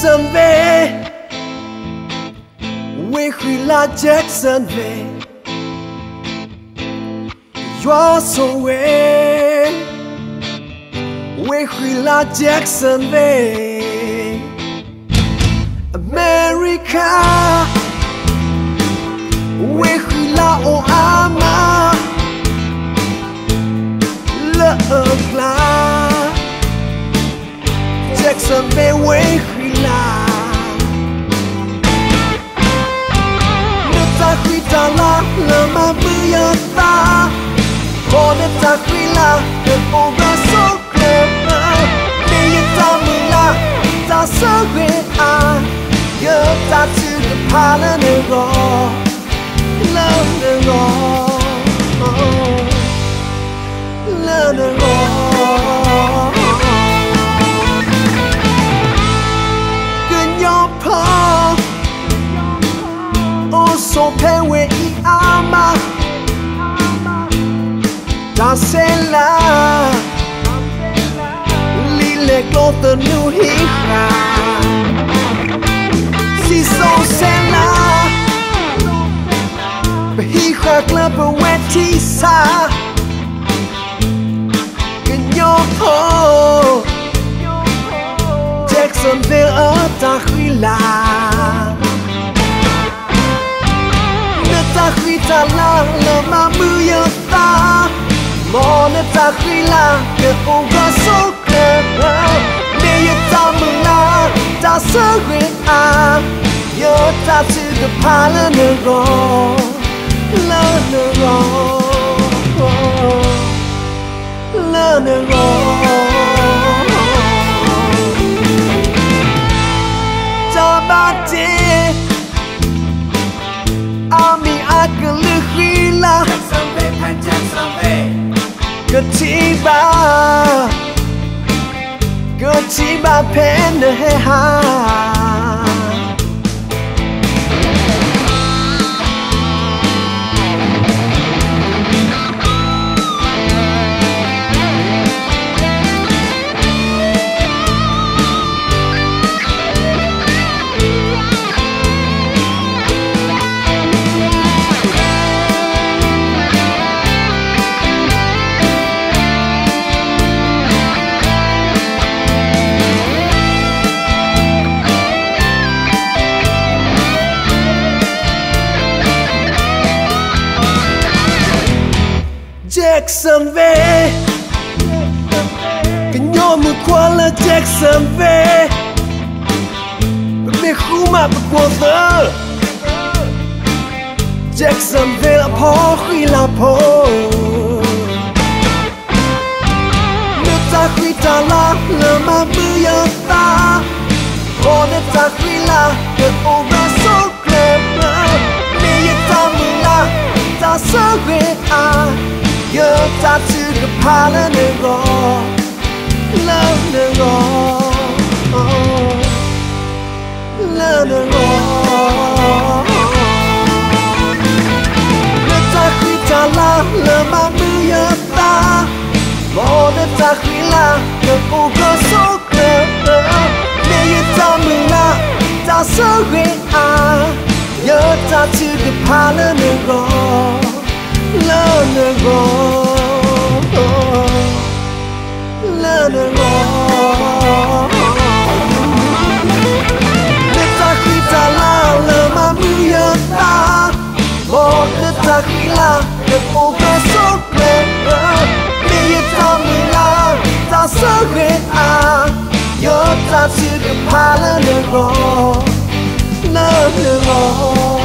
Jackson về quê khi là Jackson về you're so way quê khi là Jackson về America quê khi là Obama lỡ là Jackson về quê khi là nước ta khi ta là mà bây ta có nước ta khi là được over so clever bây ta mới là ta sẽ về nhớ ta chưa được phá lên được rồi lên được rồi lên được rồi so pewe I ama ta sẽ là li lệ lo tờ nu hi ha si so sẽ là hi ha club wet ti sa cái nhau thôi Jackson về ở ta khi là ta khi ta là mà mưa ta mò nên ta khi là cái over so clever bây ta mưa là ta sẽ về nhớ ta chưa được phá lên được rồi lên được rồi lên được rồi cho ba đi Ami akan lehila Jackson về Ketiba peneha Jackson về cái nhóm mưa qua là Jackson về về khu mà của tớ Jackson về là phó khi là phó nước ta khi ta là mà bây ta có nước ta khi là được over so clever bây ta mới là ta sẽ về nhớ ta chưa được phá lên được rồi lên được rồi lên được rồi nước ta khi ta là mà bây ta mò nước ta khi là được over so clever bây ta mới là ta sẽ về nhớ ta chưa được phá lên được rồi lên được rồi lên được rồi nước ta khi ta là mà mưa ta một nước ta khi là được over so clever bây ta mới là ta sẽ về nhớ ta chưa được phá lên được rồi lên được rồi